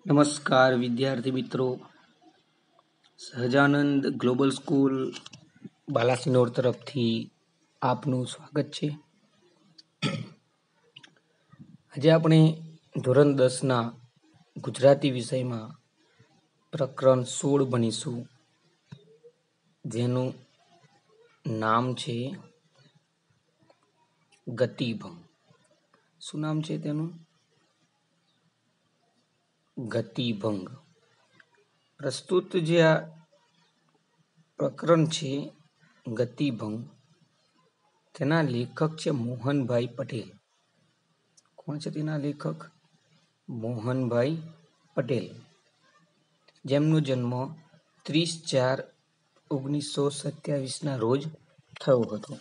નમસ્કાર વિદ્યાર્થી મિત્રો, સહજાનંદ ગ્લોબલ સ્કૂલ બાલાસિનોર તરફથી આપનું સ્વાગત છે. આજે આપણે ધોરણ 10ના ગુજરાતી વિષયમાં પ્રકરણ 16 ભણીશું, જેનું નામ છે ગતિભંગ. શું નામ છે તેનું? ગતિભંગ. પ્રસ્તુત જે આ પ્રકરણ છે ગતિભંગ, તેના લેખક છે મોહનભાઈ પટેલ. કોણ છે તેના લેખક? મોહનભાઈ પટેલ, જેમનો જન્મ 30/4/1927 રોજ થયો હતો.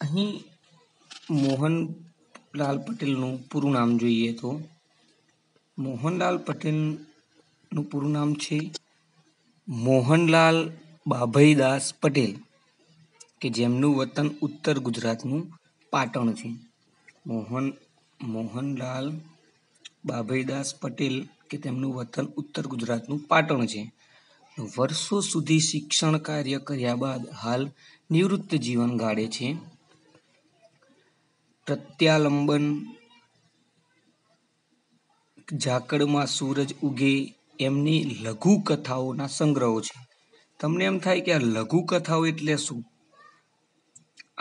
અહીં મોહનલાલ પટેલનું પૂરું નામ જોઈએ તો મોહનલાલ પટેલનું પૂરું નામ છે મોહનલાલ બાભઈદાસ પટેલ, કે જેમનું વતન ઉત્તર ગુજરાતનું પાટણ છે. મોહનલાલ બાભઈદાસ પટેલ, કે તેમનું વતન ઉત્તર ગુજરાતનું પાટણ છે. વર્ષો સુધી શિક્ષણ કાર્ય કર્યા બાદ હાલ નિવૃત્ત જીવન ગાળે છે. પ્રત્યાલંબન, ઝાકળમાં સૂરજ ઉગે એમની લઘુકથાઓના સંગ્રહો છે. તમને એમ થાય કે આ લઘુકથાઓ એટલે શું?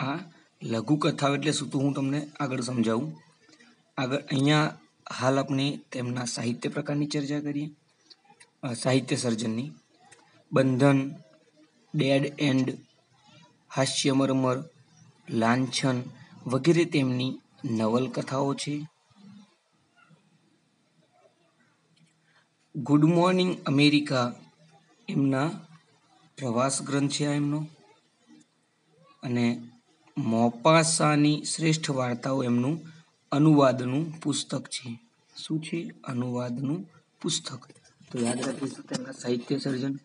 આ લઘુકથાઓ એટલે શું, તો હું તમને આગળ સમજાવું. અહીંયા હાલ આપણે તેમના સાહિત્ય પ્રકારની ચર્ચા કરીએ. સાહિત્ય સર્જનની બંધન, ડેડ એન્ડ, હાસ્યમર્મર, લાંછન વગેરે તેમની નવલકથાઓ છે. ગુડ મોર્નિંગ અમેરિકા એમના પ્રવાસ ગ્રંથ છે એમનો, અને મોપાસાની શ્રેષ્ઠ વાર્તાઓ એમનું અનુવાદનું પુસ્તક છે. શું છે? અનુવાદનું પુસ્તક. તો યાદ રાખીશું તેમના સાહિત્ય સર્જન.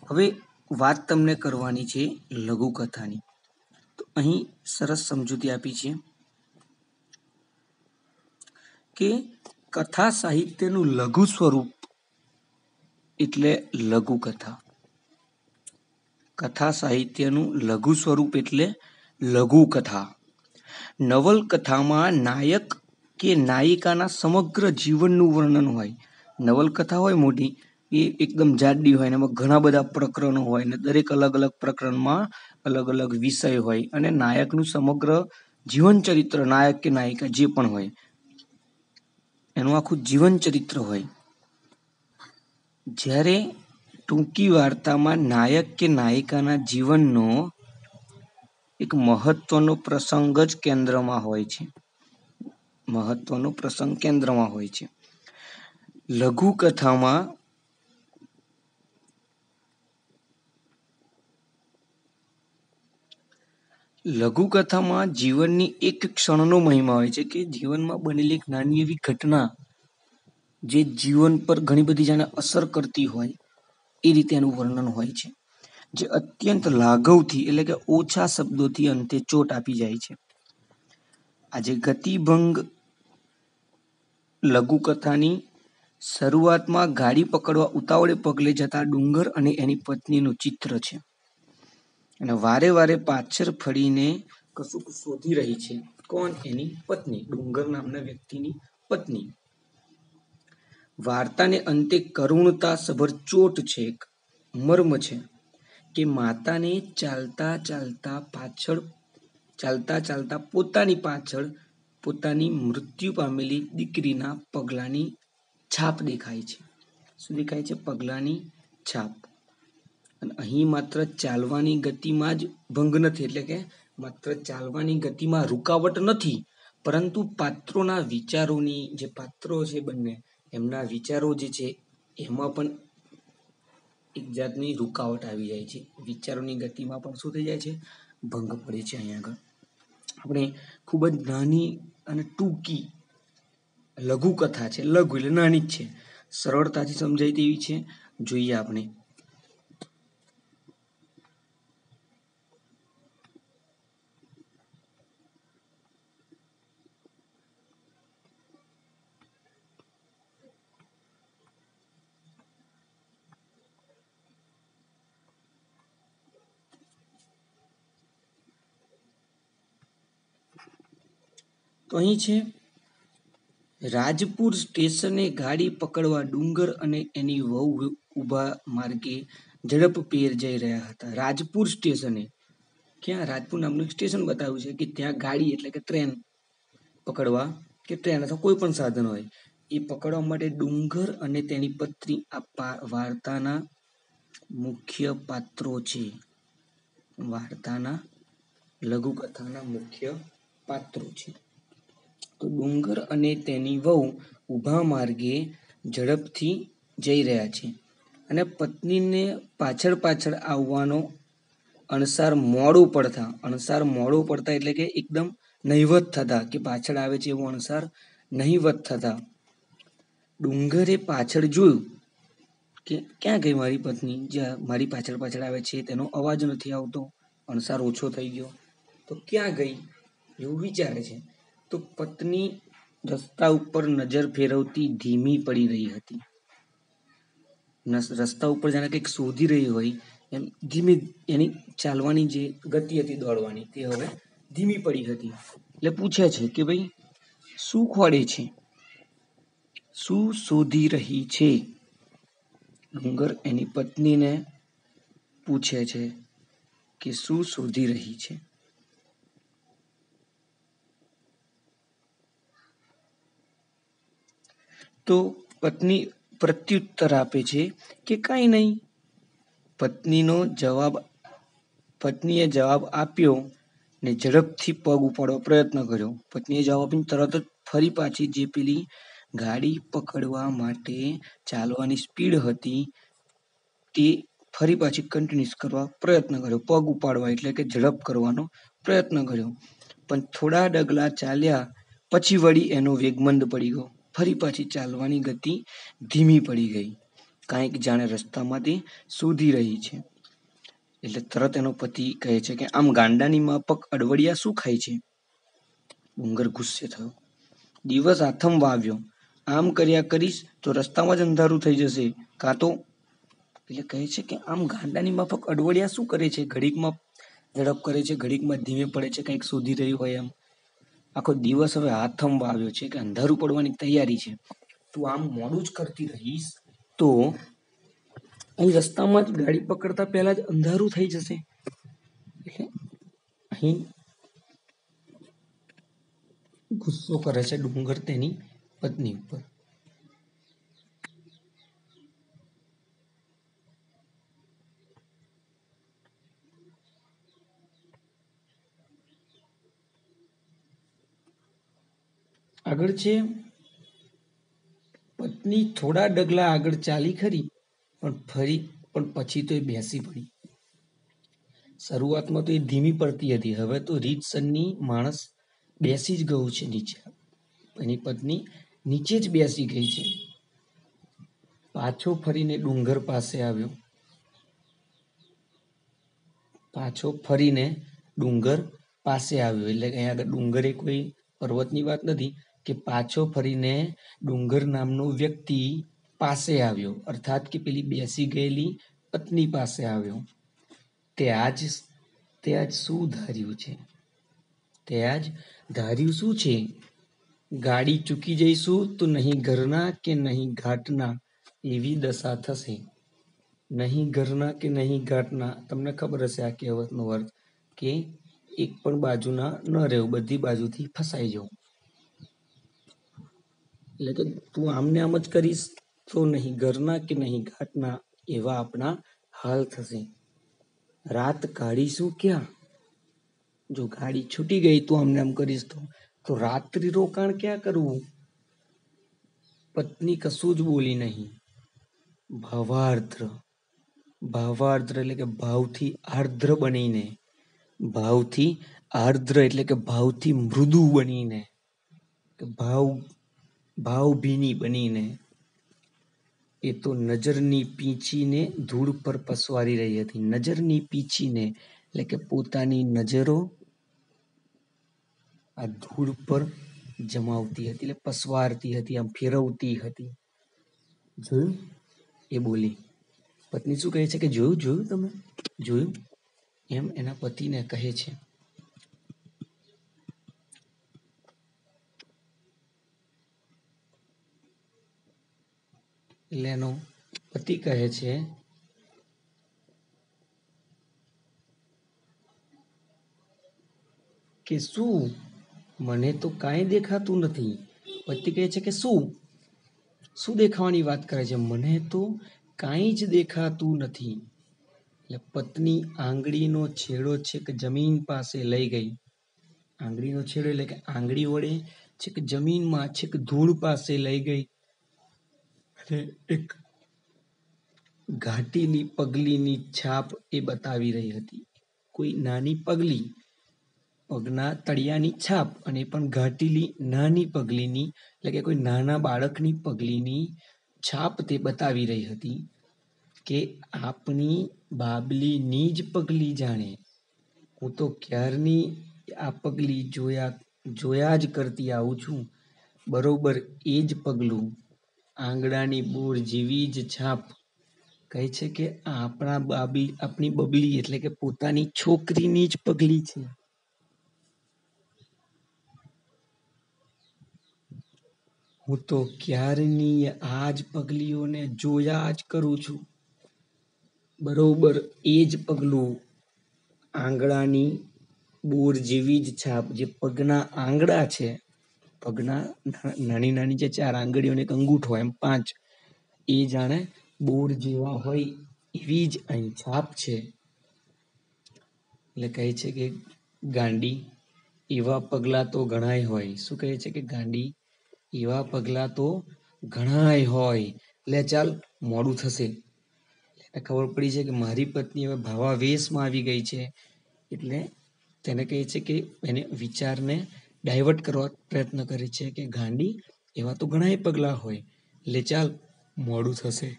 હવે વાત તમને કરવાની છે લઘુકથાની. તો અહીં સરસ સમજૂતી આપી છે કે કથા સાહિત્યનું લઘુ સ્વરૂપ એટલે લઘુકથા. કથા સાહિત્યનું લઘુ સ્વરૂપ એટલે લઘુકથા. નવલકથામાં નાયક કે નાયિકાના સમગ્ર જીવનનું વર્ણન હોય. નવલકથા હોય મોટી, એ એકદમ જાડી હોય, એમાં ઘણા બધા પ્રકરણો હોય, ને દરેક અલગ અલગ પ્રકરણમાં અલગ અલગ વિષય હોય, અને નાયકનું સમગ્ર જીવન ચરિત્ર, નાયક કે નાયિકા જે પણ હોય એનું આખું જીવન ચરિત્ર હોય. જ્યારે ટૂંકી વાર્તામાં નાયક કે નાયિકાના જીવનનો એક મહત્વનો પ્રસંગ જ કેન્દ્રમાં હોય છે. મહત્વનો પ્રસંગ કેન્દ્રમાં હોય છે. લઘુકથામાં જીવનની એક ક્ષણનો મહિમા હોય છે, કે જીવનમાં બનેલી એક નાની એવી ઘટના જે જીવન પર ઘણી બધી જાણે અસર કરતી હોય એ રીતે એનું વર્ણન હોય છે, જે અત્યંત લાઘવથી એટલે કે ઓછા શબ્દોથી અંતે ચોટ આપી જાય છે. આજે ગતિભંગ લઘુકથાની શરૂઆતમાં ગાડી પકડવા ઉતાવળે પગલે જતા ડુંગર અને એની પત્નીનું ચિત્ર છે, અને વારે વારે પાછળ ફરીને કશુંક શોધી રહી છે. કોણ? એની પત્ની, ડુંગર નામના વ્યક્તિની પત્ની. વાર્તાને અંતે કરુણતા સભર ચોટ છે, મર્મ છે, કે માતાને ચાલતા ચાલતા પોતાની પાછળ પોતાની મૃત્યુ પામેલી દીકરીના પગલાની છાપ દેખાય છે. શું દેખાય છે? પગલાની છાપ. અને અહીં માત્ર ચાલવાની ગતિમાં જ ભંગ નથી, એટલે કે માત્ર ચાલવાની ગતિમાં રૂકાવટ નથી, પરંતુ પાત્રોના વિચારોની, જે પાત્રો છે બંને, એમના વિચારો જે છે એમાં પણ એક જાતની રૂકાવટ આવી જાય છે. વિચારોની ગતિમાં પણ શું થઈ જાય છે? ભંગ પડે છે. અહીંયા આગળ આપણે ખૂબ જ નાની અને ટૂંકી લઘુકથા છે. લઘુ એટલે નાની જ છે, સરળતાથી સમજાય તેવી છે. જોઈએ આપણે. તો અહીં છે રાજપુર સ્ટેશને ગાડી પકડવા ડુંગર અને એની વહુ ઊભા માર્ગે ઝડપભેર જઈ રહ્યા હતા. રાજપુર સ્ટેશને, ક્યાં? રાજપુર નામનું સ્ટેશન બતાવ્યું છે કે ત્યાં ગાડી એટલે કે ટ્રેન પકડવા, કે ટ્રેન અથવા કોઈ પણ સાધન હોય એ પકડવા માટે ડુંગર અને તેની પત્ની આ વાર્તાના મુખ્ય પાત્રો છે. વાર્તાના લઘુકથાના મુખ્ય પાત્રો છે. તો ડુંગર અને તેની વહુ ઊભા માર્ગે ઝડપથી જઈ રહ્યા છે અને પત્નીને પાછળ પાછળ આવવાનો અણસાર મોડું પડતા એટલે કે એકદમ નહિવત થતા, કે પાછળ આવે છે એવો અણસાર નહિવત થતા ડુંગરે પાછળ જોયું કે ક્યાં ગઈ મારી પત્ની, જ્યાં મારી પાછળ પાછળ આવે છે તેનો અવાજ નથી આવતો, અણસાર ઓછો થઈ ગયો, તો ક્યાં ગઈ એવું વિચારે છે. તો પત્ની રસ્તા ઉપર નજર ફેરવતી ધીમી પડી રહી હતી. રસ્તા ઉપર જાણે કંઈક શોધી રહી હોય એમ ધીમી એની ચાલવાની જે ગતિ હતી દોડવાની તે હવે ધીમી પડી હતી. એટલે પૂછે છે કે ભાઈ શું ખોળે છે, શું શોધી રહી છે? ડુંગર એની પત્નીને પૂછે છે કે શું શોધી રહી છે. તો પત્ની પ્રત્યુત્તર આપે છે કે કાંઈ નહીં. પત્નીએ જવાબ આપ્યો ને ઝડપથી પગ ઉપાડવા પ્રયત્ન કર્યો. પત્નીએ જવાબ આપીને તરત જ ફરી પાછી જે પેલી ગાડી પકડવા માટે ચાલવાની સ્પીડ હતી તે ફરી પાછી કન્ટિન્યુઅસ કરવા પ્રયત્ન કર્યો. પગ ઉપાડવા એટલે કે ઝડપ કરવાનો પ્રયત્ન કર્યો. પણ થોડા ડગલા ચાલ્યા પછી વળી એનો વેગ મંદ પડી ગયો. ફરી પાછી ચાલવાની ગતિ ધીમી પડી ગઈ. કાંઈક જાણે રસ્તામાંથી શોધી રહી છે. એટલે તરત એનો પતિ કહે છે કે આમ ગાંડાની માફક અડવડિયા શું ખાય છે? ડુંગર ગુસ્સે થયો. દિવસ આથમવા આવ્યો. આમ કર્યા કરીશ તો રસ્તામાં જ અંધારું થઈ જશે. કાં તો, એટલે કહે છે કે આમ ગાંડાની માફક અડવડિયા શું કરે છે? ઘડીકમાં ઝડપ કરે છે, ઘડીકમાં ધીમે પડે છે, કંઈક શોધી રહ્યું હોય એમ. આખો દિવસ હવે હાથ થંભવા આવ્યો છે કે અંધારું પડવાની તૈયારી છે. તું આમ મોડું જ કરતી રહીશ તો અહીં રસ્તામાં જ ગાડી પકડતા પહેલા જ અંધારું થઈ જશે. એટલે અહીં ગુસ્સો કરે છે ડુંગર તેની પત્ની ઉપર. આગળ છે પત્ની થોડા ડગલા આગળ ચાલી ખરી પણ પછી તો એ બેસી પડી. શરૂઆતમાં તો એ ધીમી પડતી હતી, હવે તો રીતસરની માણસ બેસી જ ગયું છે નીચે. એની પત્ની નીચે જ બેસી ગઈ છે. પાછો ફરીને ડુંગર પાસે આવ્યો. એટલે કે અહીંયા આગળ ડુંગર એ કોઈ પર્વતની વાત નથી, કે પાછો ફરીને ડુંગર નામનો વ્યક્તિ પાસે આવ્યો, અર્થાત કે પેલી બેસી ગયેલી પત્ની પાસે આવ્યો. તે આજ શું ધાર્યું છે? તે આજ ધાર્યું શું છે? ગાડી ચૂકી જઈશું તો નહીં ઘરના કે નહીં ઘાટના એવી દશા થશે. નહીં ઘરના કે નહીં ઘાટના, તમને ખબર હશે આ કહેવતનો અર્થ, કે એક પણ બાજુના ન રહેવું, બધી બાજુથી ફસાઈ જવું. એટલે કે તું આમને આમ જ કરીશ તો નહીં ઘરના કે નહીં ઘાટના એવા આપણા હાલ થશે. રાત કાઢીશું ક્યાં? જો ગાડી છૂટી ગઈ તો આમને આમ કરીશ તો રાત્રિ રોકાણ ક્યાં કરવું? પત્ની કશું જ બોલી નહીં. ભાવાર્દ્ર એટલે કે ભાવથી મૃદુ બનીને, કે ભાવભીની બનીને એ તો નજરની પીંછીને ધૂળ પર પસવારી રહી હતી. નજરની પીંછીને એટલે કે પોતાની નજરો આ ધૂળ પર જમાવતી હતી, એટલે પસવારતી હતી, આમ ફેરવતી હતી. જોયું? એ બોલી. પત્ની શું કહે છે કે જોયું તમે? જોયું? એમ એના પતિને કહે છે. એટલે એનો પતિ કહે છે કે શું, મને તો કાંઈ દેખાતું નથી. પતિ કહે છે કે શું દેખાવાની વાત કરે છે, મને તો કાંઈ જ દેખાતું નથી. એટલે પત્ની આંગળીનો છેડો છેક જમીન પાસે લઈ ગઈ. આંગળીનો છેડો એટલે કે આંગળી વડે છેક જમીનમાં છેક ધૂળ પાસે લઈ ગઈ અને એક ઘાટીલી પગલીની છાપ એ બતાવી રહી હતી. કોઈ નાની પગલી, પગના તળિયાની છાપ, અને પણ ઘાટીલી નાની પગલીની એટલે કે કોઈ નાના બાળકની પગલીની છાપ તે બતાવી રહી હતી કે આપણી બાબલીની જ પગલી જાણે. હું તો ક્યારની આ પગલી જોયા જ કરતી આવું છું. બરોબર એ જ પગલું, આંગળાની બોર જેવી જ છાપ. કહે છે કે આપણી બબલી એટલે કે પોતાની છોકરીની જ પગલી છે. હું તો ક્યારની આ જ પગલીઓને જોયા જ કરું છું. બરોબર એ જ પગલું, આંગળાની બોર જેવી જ છાપ. જે પગના આંગળા છે, પગના નાની નાની જે 4 આંગળીઓને એક અંગૂઠો એમ 5, એ જાણે બોર જેવા હોય એવી જ અહીં છાપ છે. એટલે કહે છે કે ગાંડી એવા પગલા તો ઘણાય હોય. શું કહે છે કે ગાંડી એવા પગલા તો ઘણાય હોય. લે ચાલ મોડું થશે. એને ખબર પડી છે કે મારી પત્ની હવે ભાવાવેશમાં આવી ગઈ છે. એટલે તેને કહે છે કે એને વિચારને ડાયવર્ટ કરવા પ્રયત્ન કરે છે કે ગાંડી એવા તો ઘણાય પગલા હોય, લે ચાલ મોડું થશે.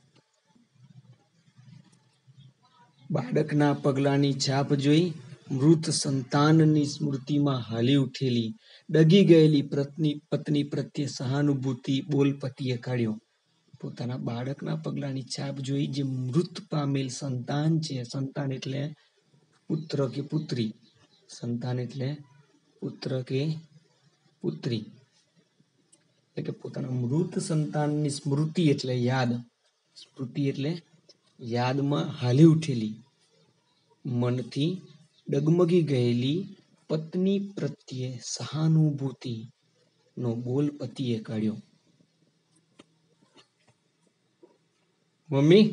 બાળકના પગલાની છાપ જોઈ મૃત સંતાનની સ્મૃતિમાં હાલી ઉઠેલી ડગી ગયેલી પત્ની પ્રત્યે સહાનુભૂતિ બોલ પતિએ કાઢ્યો. પોતાના બાળકના પગલાની છાપ જોઈ જે મૃત પામેલ સંતાન છે, સંતાન એટલે પુત્ર કે પુત્રી, સંતાન એટલે પુત્ર કે પુત્રી, એટલે કે પોતાના મૃત સંતાનની સ્મૃતિ એટલે યાદ, સ્મૃતિ એટલે યાદમાં હાલી ઉઠેલી મનથી ડગમગી ગયેલી પત્ની પ્રત્યે સહાનુભૂતિ નો બોલ પતિએ કાઢ્યો. મમ્મી,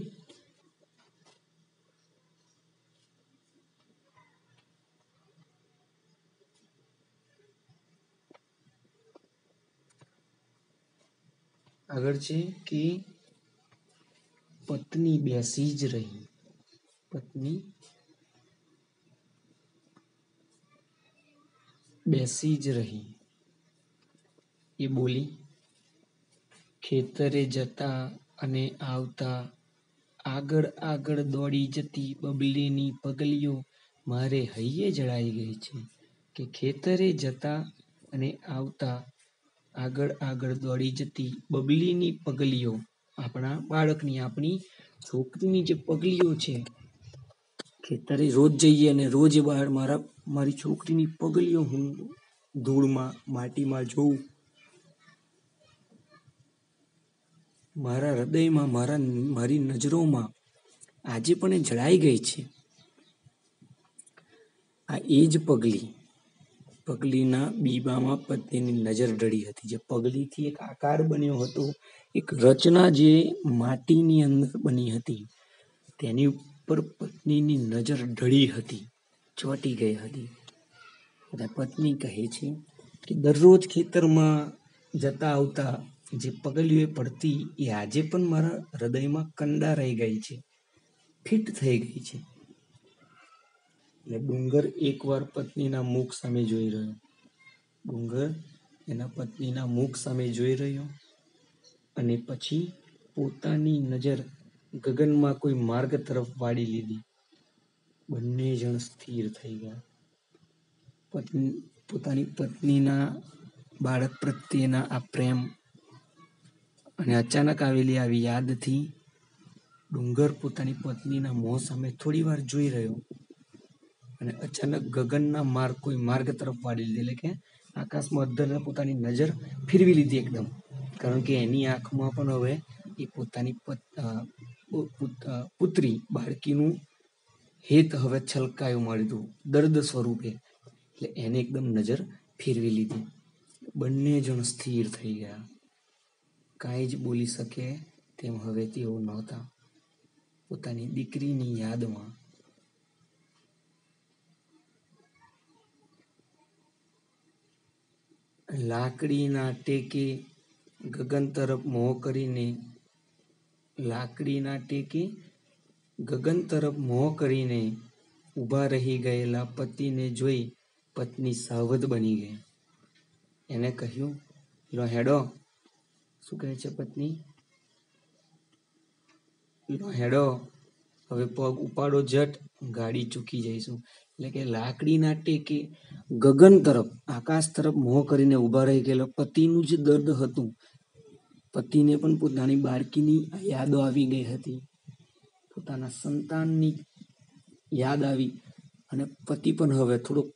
આગળ છે કે પત્ની બેસી જ રહી. પત્ની બેસી જ રહી. એ બોલી, ખેતરે જતા અને આવતા આગળ આગળ દોડી જતી બબલીની પગલીઓ મારે હૈયે જડાઈ ગઈ છે. કે ખેતરે જતા અને આવતા આગળ આગળ દોડી જતી બબલીની પગલીઓ, આપણા બાળકની, આપણી છોકરીની જે પગલીઓ છે, ખેતરે રોજ જઈએ અને રોજ મારી છોકરીની પગલીઓ હું ધૂળમાં, માટીમાં જોઉં. મારા હૃદયમાં, મારી નજરોમાં આજે પણ એ જડાઈ ગઈ છે. આ એ જ પગલીના બીબામાં પત્નીની નજર ઢળી હતી. જે પગલીથી એક આકાર બન્યો હતો, એક રચના જે માટીની અંદર બની હતી, તેની ઉપર પત્નીની નજર ઢળી હતી, ચોંટી ગઈ હતી. પત્ની કહે છે કે દરરોજ ખેતરમાં જતા આવતા જે પગલીઓ પડતી એ આજે પણ મારા હૃદયમાં કંડારાઈ ગઈ છે, ફિટ થઈ ગઈ છે. એટલે ડુંગર એકવાર પત્નીના મુખ સામે જોઈ રહ્યો. ડુંગર એના પત્નીના મુખ સામે જોઈ રહ્યો અને પછી પોતાની નજર ગગનમાં કોઈ માર્ગ તરફ વાળી લીધી. બંને જણ સ્થિર થઈ ગયા. પોતાની પત્નીના બાળક પ્રત્યેના આ પ્રેમ અને અચાનક આવેલી આવી યાદથી ડુંગર પોતાની પત્નીના મોં સામે થોડી વાર જોઈ રહ્યો અને અચાનક ગગનના કોઈ માર્ગ તરફ વાળી લીધી. એટલે કે આકાશમાં અધ્ધર પોતાની નજર ફેરવી લીધી એકદમ, કારણ કે એની આંખમાં પણ હવે એ પોતાની પુત્રી બાળકીનું હેત હવે છલકાયું મળ્યું દર્દ સ્વરૂપે, એટલે એને એકદમ નજર ફેરવી લીધી. બંને જણ સ્થિર થઈ ગયા. કાંઈ જ બોલી શકે તેમ હવે તેઓ નહોતા. પોતાની દીકરીની યાદમાં લાકડીના ટેકે ગગન તરફ મોં કરીને ઊભા રહી ગયેલા પતિને જોઈ પત્ની સાવધ બની ગઈ. એને કહ્યું, લો હેડો. શું કહે છે પત્ની? લો હેડો, હવે પગ ઉપાડો જટ, ગાડી ચૂકી જઈશું. એટલે કે લાકડીના ટેકે ગગન તરફ, આકાશ તરફ મોં કરીને ઊભા રહી ગયેલા પતિનું જે દર્દ હતું, પતિને પણ પોતાની બાળકીની યાદો આવી ગઈ હતી, પોતાના સંતાનની યાદ આવી, અને પતિ પણ હવે થોડોક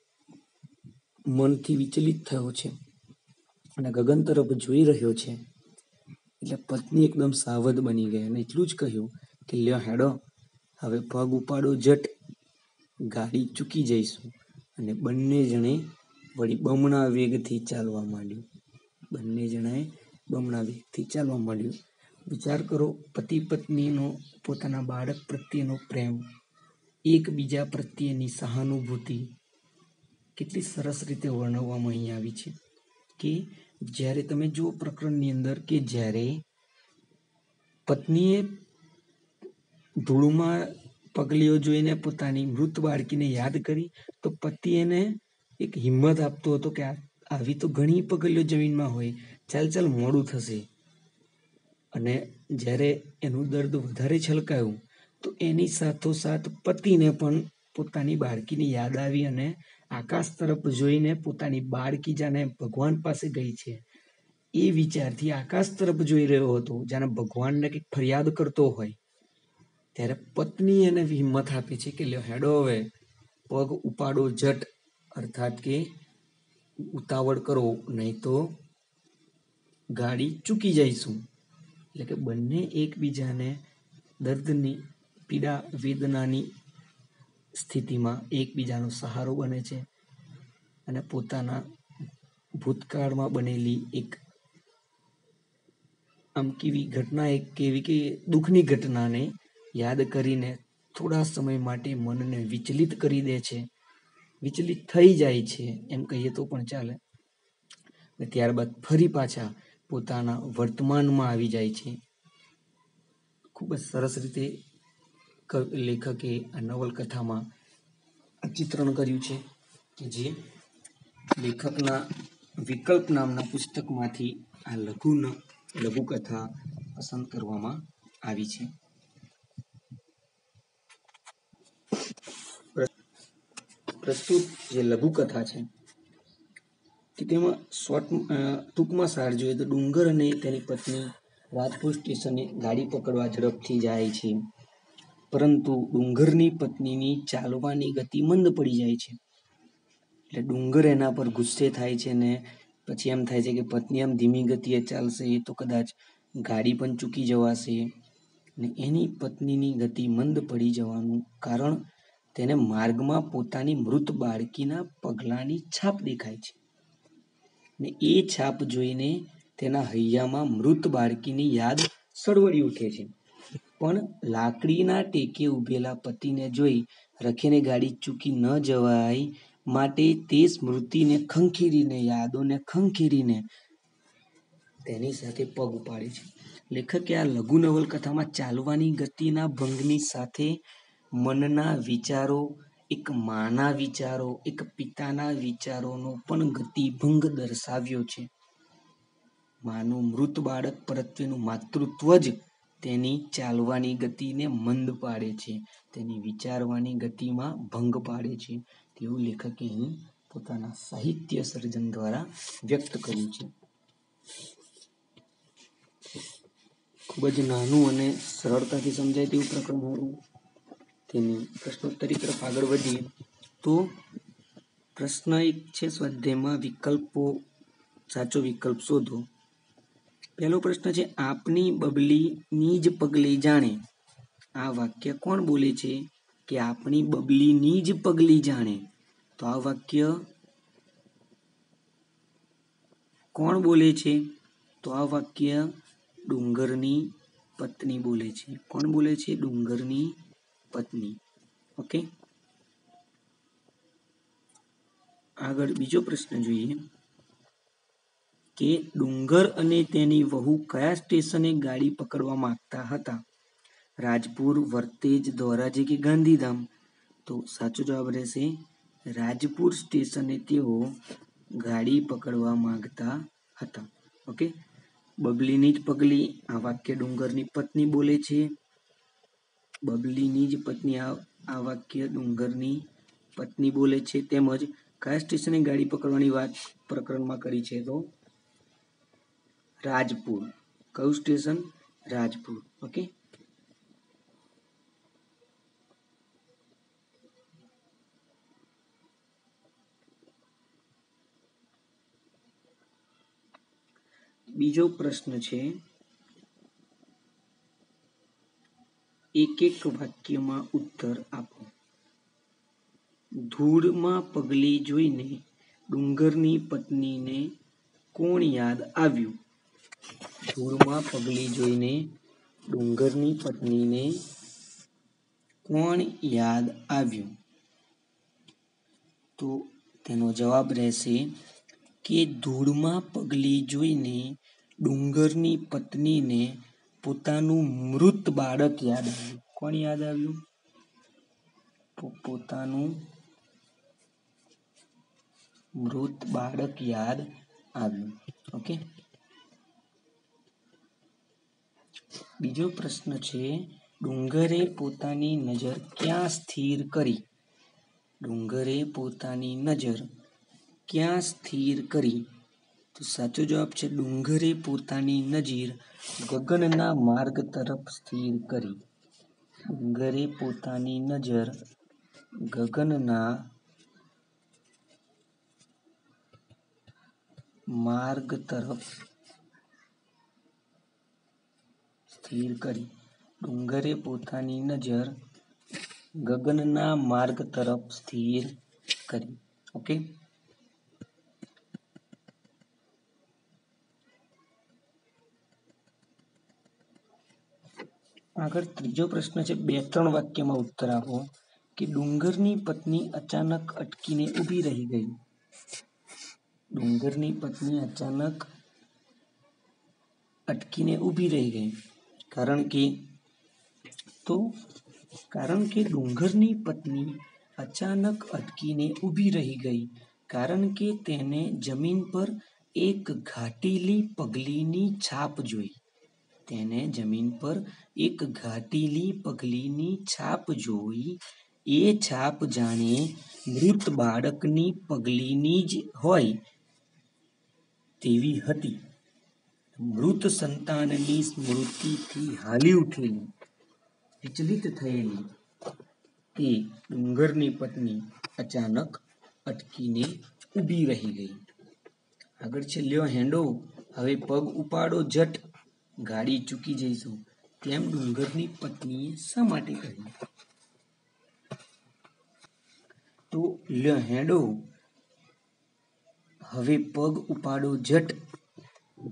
મનથી વિચલિત થયો છે અને ગગન તરફ જોઈ રહ્યો છે. એટલે પત્ની એકદમ સાવધ બની ગઈ અને એટલું જ કહ્યું કે લ્યો હેડો, હવે પગ ઉપાડો જટ, ગાડી ચૂકી જઈશું. અને બંને જણે વળી બમણા વેગથી ચાલવા માંડ્યું. વિચાર કરો, પતિ પત્નીનો પોતાના બાળક પ્રત્યેનો પ્રેમ, એકબીજા પ્રત્યેની સહાનુભૂતિ કેટલી સરસ રીતે વર્ણવવામાં અહીં આવી છે. કે જ્યારે તમે જુઓ પ્રકરણની અંદર કે જ્યારે પત્નીએ ધૂળમાં પગલીઓ જોઈને પોતાની મૃત બાળકીને યાદ કરી, તો પતિ એને એક હિંમત આપતો હતો કે આવી તો ઘણી પગલીઓ જમીનમાં હોય, ચાલ મોડું થશે. અને જ્યારે એનું દર્દ વધારે છલકાયું તો એની સાથોસાથ પતિને પણ પોતાની બાળકીની યાદ આવી અને આકાશ તરફ જોઈને પોતાની બાળકી જાણે ભગવાન પાસે ગઈ છે એ વિચારથી આકાશ તરફ જોઈ રહ્યો હતો, જાણે ભગવાનને કંઈક ફરિયાદ કરતો હોય. ત્યારે પત્ની એને હિંમત આપે છે કે લ્યો હેડો, હવે પગ ઉપાડો જટ, અર્થાત કે ઉતાવળ કરો, નહીં તો ગાડી ચૂકી જઈશું. એટલે કે બંને એકબીજાને દર્દની પીડા વેદનાની સ્થિતિમાં એકબીજાનો સહારો બને છે અને પોતાના ભૂતકાળમાં બનેલી એક દુઃખની ઘટનાને યાદ કરીને થોડા સમય માટે મનને વિચલિત કરી દે છે, વિચલિત થઈ જાય છે એમ કહીએ તો પણ ચાલે. અને ત્યારબાદ ફરી પાછા પોતાના વર્તમાનમાં આવી જાય છે. ખૂબ જ સરસ રીતે લેખકે આ નવલકથામાં આ ચિત્રણ કર્યું છે, કે જે લેખકના વિકલ્પ નામના પુસ્તકમાંથી આ લઘુકથા પસંદ કરવામાં આવી છે. પ્રસ્તુત જે લઘુકથા છે કે તેમાં ટૂંકમાં સાર જોઈએ તો ડુંગર અને તેની પત્ની રાજપુર સ્ટેશને ગાડી પકડવા ઝડપથી જાય છે, પરંતુ ડુંગરની પત્નીની ચાલવાની ગતિ મંદ પડી જાય છે. એટલે ડુંગર એના પર ગુસ્સે થાય છે ને પછી એમ થાય છે કે પત્ની આમ ધીમી ગતિએ ચાલશે તો કદાચ ગાડી પણ ચૂકી જવાશે. ને એની પત્નીની ગતિ મંદ પડી જવાનું કારણ તેને માર્ગમાં પોતાની મૃત બાળકીના પગલાંની છાપ દેખાય છે. ને એ છાપ જોઈને તેના હૈયામાં મૃત બાળકીની યાદ સળવળી ઉઠે છે. પણ લાકડીના ટેકે ઊભેલા પતિને જોઈ રખીને ગાડી ચૂકી ન જવાય માટે તે સ્મૃતિને ખંખેરીને, યાદોને ખંખેરીને તેની સાથે પગ ઉપાડે છે. લેખકે આ લઘુ નવલકથામાં ચાલવાની ગતિના ભંગની સાથે મનના વિચારો, એક માના વિચારો, એક પિતાના વિચારોનો પણ ગતિભંગ દર્શાવ્યો છે. માનું મૃત બાળક પ્રત્યેનું માતૃત્વ જ તેની ચાલવાની ગતિને મંદ પાડે છે, તેની વિચારવાની ગતિમાં ભંગ પાડે છે, તેવું લેખકે અહીં પોતાના સાહિત્ય સર્જન દ્વારા વ્યક્ત કર્યું છે. ખૂબ જ નાનું અને સરળતાથી સમજાય તેવું પ્રકરણ હતું. તેની પ્રશ્નોત્તરી તરફ આગળ વધીએ તો પ્રશ્ન એક છે સ્વાધ્યાયમાં સાચો વિકલ્પ શોધો. પહેલો પ્રશ્ન છે આપની બબલીની જ પગલી જાણે. આ વાક્ય કોણ બોલે છે કે આપણી બબલીની જ પગલી જાણે? તો આ વાક્ય કોણ બોલે છે? તો આ વાક્ય ડુંગરની પત્ની બોલે છે. કોણ બોલે છે? ડુંગરની પત્ની. ઓકે, આગળ બીજો પ્રશ્ન જોઈએ કે ડુંગર અને તેની વહુ કયા સ્ટેશને ગાડી પકડવા માંગતા હતા? રાજપુર, વર્તેજ, ધોરાજી કે ગાંધીધામ? તો સાચો જવાબ રહેશે રાજપુર સ્ટેશને તેઓ ગાડી પકડવા માંગતા હતા. ઓકે, બબલીની જ પગલી આ વાક્ય ડુંગરની પત્ની બોલે છે. બબલીની જ પત્ની આ વાક્ય ડુંગરની પત્ની બોલે છે. તેમજ કયા સ્ટેશને ગાડી પકડવાની વાત પ્રકરણમાં કરી છે? તો રાજપુર. કયું સ્ટેશન? રાજપુર. ઓકે, બીજો પ્રશ્ન છે એક એક વાક્યમાં ઉત્તર આપો. ધૂળમાં પગલી જોઈને ડુંગરની પત્નીને કોણ યાદ આવ્યું? ધૂળમાં પગલી જોઈને ડુંગરની પત્નીને કોણ યાદ આવ્યું? તો તેનો જવાબ રહેશે કે ધૂળમાં પગલી જોઈને ડુંગરની પત્નીને પોતાનું મૃત બાળક યાદ આવ્યું. કોણ યાદ આવ્યું? પોતાનું મૃત બાળક યાદ આવ્યું. ઓકે, બીજો પ્રશ્ન છે ડુંગરે પોતાની નજર ક્યાં સ્થિર કરી? ડુંગરે પોતાની નજર ક્યાં સ્થિર કરી? તો સાચો જવાબ છે ડુંગરે પોતાની નજર ગગનના માર્ગ તરફ સ્થિર કરી. ડુંગરે પોતાની નજર ગગનના માર્ગ તરફ સ્થિર કરી. ડુંગરે પોતાની નજર ગગનના માર્ગ તરફ સ્થિર કરી. ઓકે, આગળ ત્રીજો પ્રશ્ન છે 2-3 વાક્યમાં ઉત્તર આપો કે ડુંગરની પત્ની અચાનક અટકીને ઊભી રહી ગઈ. ડુંગરની પત્ની અચાનક અટકીને ઊભી રહી ગઈ. કારણ કે ડુંગરની પત્ની અચાનક અટકીને ઊભી રહી ગઈ કારણ કે તેને જમીન પર એક ઘાટેલી પગલીની છાપ જોઈ. તેને જમીન પર એક ઘાટેલી પગલીની છાપ જોઈ. એ છાપ જાણે મૃત બાળકની પગલીની જ હોય તેવી હતી. મૃત સંતાનની સ્મૃતિથી હાલી ઉઠેલી, વિચલિત થયેલી તે ડુંગરની પત્ની અચાનક અટકીને ઊભી રહી ગઈ. આગળ છે લ્યો હેંડો, હવે પગ ઉપાડો ઝટ, ગાડી ચૂકી જઈશું. તેમ ડુંગરની પત્નીએ શા માટે કહ્યું? તો લ્યો હેંડો, હવે પગ ઉપાડો ઝટ,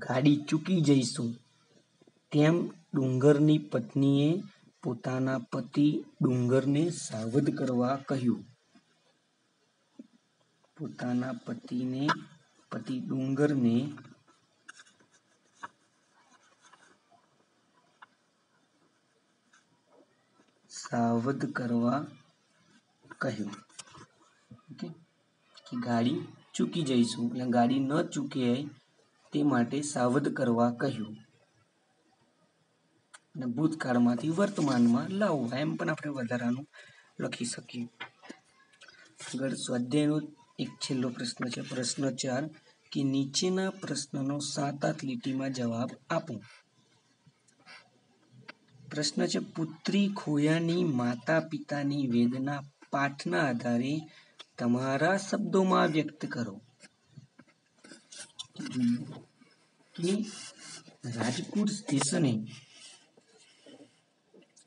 ગાડી ચૂકી જઈશું. તેમ ડુંગરની પત્નીએ પોતાના પતિ ડુંગરને સાવધ કરવા કહ્યું. પોતાના પતિ ડુંગરને સાવધ કરવા કહ્યું. ઓકે, કે ગાડી ચૂકી જઈશું, એટલે ગાડી ન ચૂકે તે માટે સાવધ કરવા કહ્યું. અને ભૂતકાળમાંથી વર્તમાનમાં લાવવા એમ પણ આપણે વધારાનું લખી શકીએ. આગળ સ્વાધ્યાયનો એક છેલ્લો પ્રશ્ન છે પ્રશ્ન 4 કે નીચેના પ્રશ્નનો 7-8 લીટીમાં જવાબ આપો. પ્રશ્ન છે પુત્રી ખોયાની માતા પિતાની વેદના પાઠના આધારે તમારા શબ્દોમાં વ્યક્ત કરો. કે રાજપુર સ્ટેશને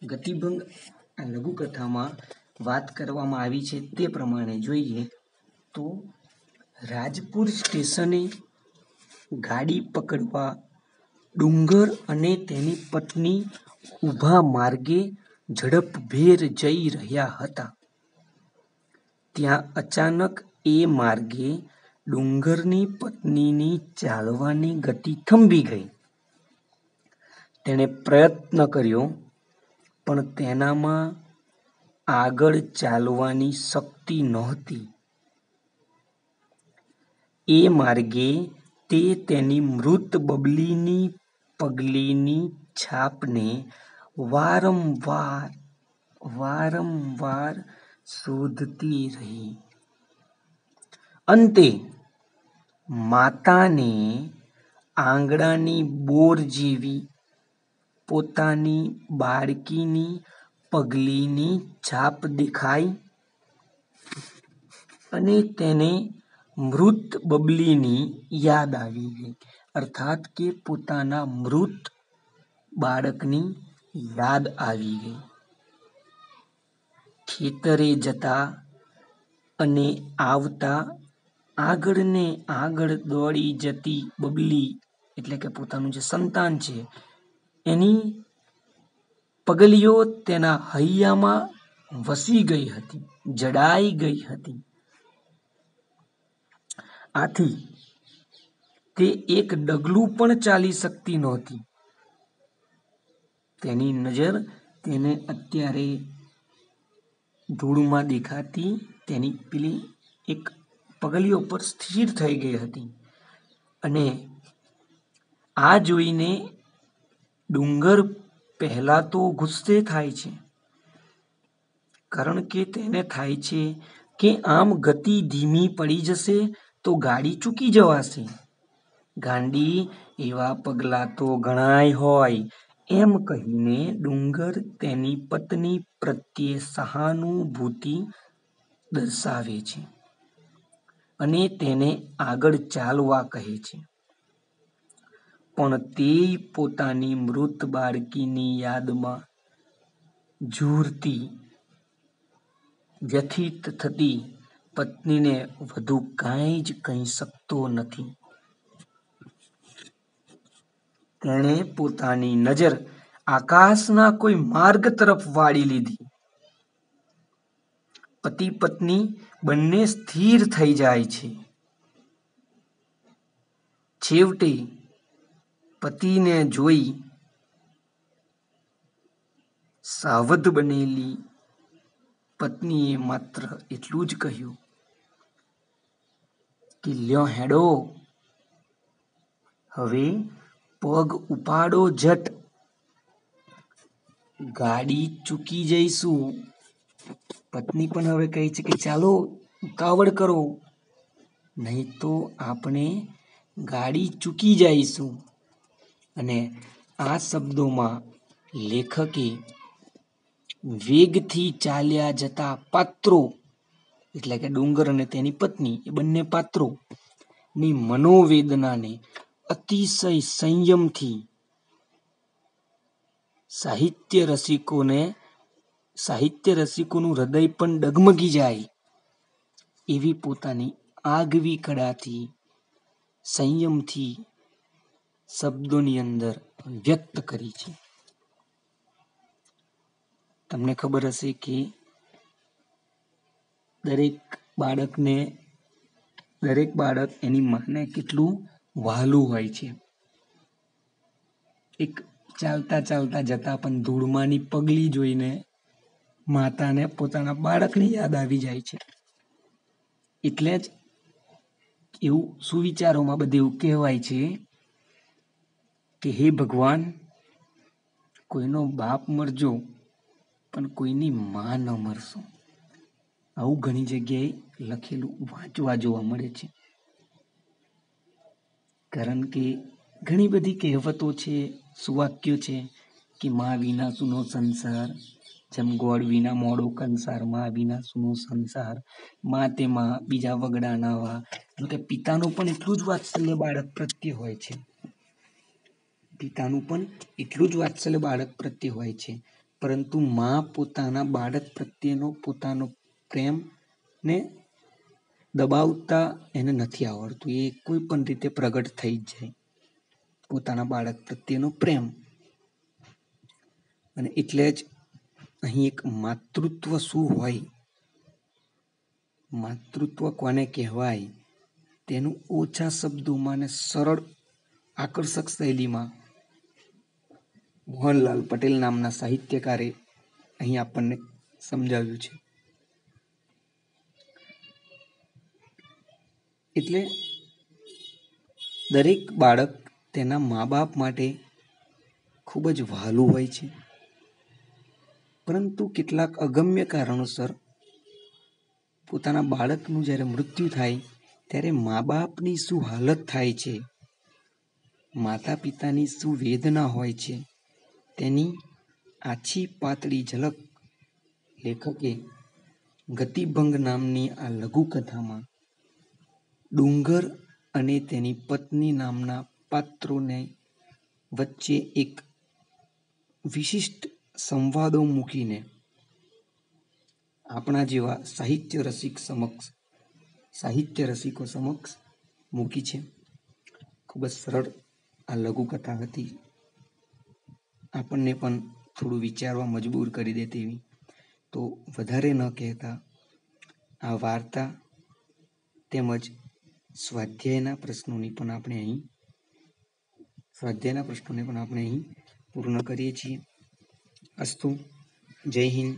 ગતિભંગ આ લઘુકથામાં વાત કરવામાં આવી છે તે પ્રમાણે જોઈએ તો રાજપુર સ્ટેશને ગાડી પકડવા ડુંગર અને તેની પત્ની ઊભા માર્ગે ઝડપભેર જઈ રહ્યા હતા. ત્યાં અચાનક એ માર્ગે ડુંગરની પત્નીની ચાલવાની ગતિ થંભી ગઈ. તેણે પ્રયત્ન કર્યો પણ તેનામાં આગળ ચાલવાની શક્તિ નહોતી. એ માર્ગે તે તેની મૃત બબલીની પગલીની છાપને વારંવાર શોધતી રહી. અંતે માતાને આંગળાની બોર જેવી પોતાની બાળકીની પગલીની છાપ દેખાઈ અને તેને મૃત બબલીની યાદ આવી ગઈ. અર્થાત કે પોતાના મૃત બાળકની યાદ આવી ગઈ. ખેતરે જતા અને આવતા આગળ ને આગળ દોડી જતી બબલી એટલે કે પોતાનું જે સંતાન છે એની પગલીઓ તેના હૈયામાં વસી ગઈ હતી, જડાઈ ગઈ હતી. આથી તે એક ડગલું પણ ચાલી શકતી નહોતી. તેની નજર તેને અત્યારે ધૂળમાં દેખાતી તેની પેલી એક પગલીઓ પર સ્થિર થઈ ગઈ હતી અને આ જોઈને ડુંગર પહેલા તો ગુસ્સે થાય છે, કારણ કે તેને થાય છે કે આમ ગતિ ધીમી પડી જશે તો ગાડી ચૂકી જવાશે. ગાંડી એવા પગલાં તો ઘણાય હોય એમ કહીને ડુંગર તેની પત્ની પ્રત્યે સહાનુભૂતિ દર્શાવે છે અને તેને આગળ ચાલવા કહે છે. પણ તે પોતાની મૃત બાળકીની યાદમાં ઝૂરતી, વ્યથિત થતી પત્નીને વધુ કાંઈ જ કહી શકતો નથી. તેણે પોતાની નજર આકાશના કોઈ માર્ગ તરફ વાળી લીધી. પતિ પત્ની બંને સ્થિર થઈ જાય છે. છેવટે પતિને જોઈ સાવધ બનેલી પત્નીએ માત્ર એટલું જ કહ્યું કે લ્યો હેડો, હવે પગ ઉપાડો ઝટ, ગાડી ચૂકી જઈશું. પત્ની પણ હવે કહે છે કે ચાલો ઉતાવળ કરો, નહીં તો આપણે ગાડી ચૂકી જઈશું. અને આ શબ્દોમાં લેખકે વેગથી ચાલ્યા જતા પાત્રો એટલે કે ડુંગર અને તેની પત્ની એ બંને પાત્રો ની મનોવેદનાને અતિશય સંયમથી સાહિત્ય રસિકોનું હૃદય પણ ડગમગી જાય એવી પોતાની આગવી કળાથી સંયમથી શબ્દોની અંદર વ્યક્ત કરી છે. તમને ખબર હશે કે દરેક બાળક એની માને કેટલું વહાલું હોય છે. એક ચાલતા જતા પણ ધૂળમાંની પગલી જોઈને માતાને પોતાના બાળકની યાદ આવી જાય છે. એટલે જ એવું સુવિચારોમાં બધે એવું કહેવાય છે કે હે ભગવાન, કોઈનો બાપ મરજો પણ કોઈની માં ન મરશો. આવું ઘણી જગ્યાએ લખેલું વાંચવા જોવા મળે છે. કારણ કે ઘણી બધી કહેવતો છે, સુવાક્યો છે કે માં વિના સૂનો સંસાર, જેમ ગોળ વિના મોડો કંસાર, માં વિના સૂનો સંસાર, માં તેમાં બીજા વગડા નાવા. એટલે કે પિતાનું પણ એટલું જ વાત્સલ્ય બાળક પ્રત્યે હોય છે. પિતાનું પણ એટલું જ વાત્સલ્ય બાળક પ્રત્યે હોય છે, પરંતુ મા પોતાના બાળક પ્રત્યેનો પોતાનો પ્રેમ ને દબાવતા એને નથી આવડતું. એ કોઈ પણ રીતે પ્રગટ થઈ જ જાય પોતાના બાળક પ્રત્યેનો પ્રેમ. અને એટલે જ અહીં એક માતૃત્વ શું હોય, માતૃત્વ કોને કહેવાય તેનું ઓછા શબ્દોમાં અને સરળ આકર્ષક શૈલીમાં મોહનલાલ પટેલ નામના સાહિત્યકારે અહીં આપણને સમજાવ્યું છે. એટલે દરેક બાળક તેના મા બાપ માટે ખૂબ જ વહાલું હોય છે, પરંતુ કેટલાક અગમ્ય કારણોસર પોતાના બાળકનું જ્યારે મૃત્યુ થાય ત્યારે મા બાપની શું હાલત થાય છે, માતા પિતાની શું વેદના હોય છે, તેની આછી પાતળી ઝલક લેખકે ગતિભંગ નામની આ લઘુકથામાં ડુંગર અને તેની પત્ની નામના પાત્રોને વચ્ચે એક વિશિષ્ટ સંવાદો મૂકીને આપણા જેવા સાહિત્ય રસિકો સમક્ષ મૂકી છે. ખૂબ જ સરળ આ લઘુકથા હતી, આપણને પણ થોડું વિચારવા મજબૂર કરી દે તેવી. તો વધારે ન કહેતા આ વાર્તા તેમજ સ્વાધ્યાયના પ્રશ્નોને પણ આપણે અહીં પૂર્ણ કરીએ છીએ. અસ્તુ. જય હિન્દ,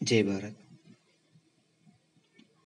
જય ભારત.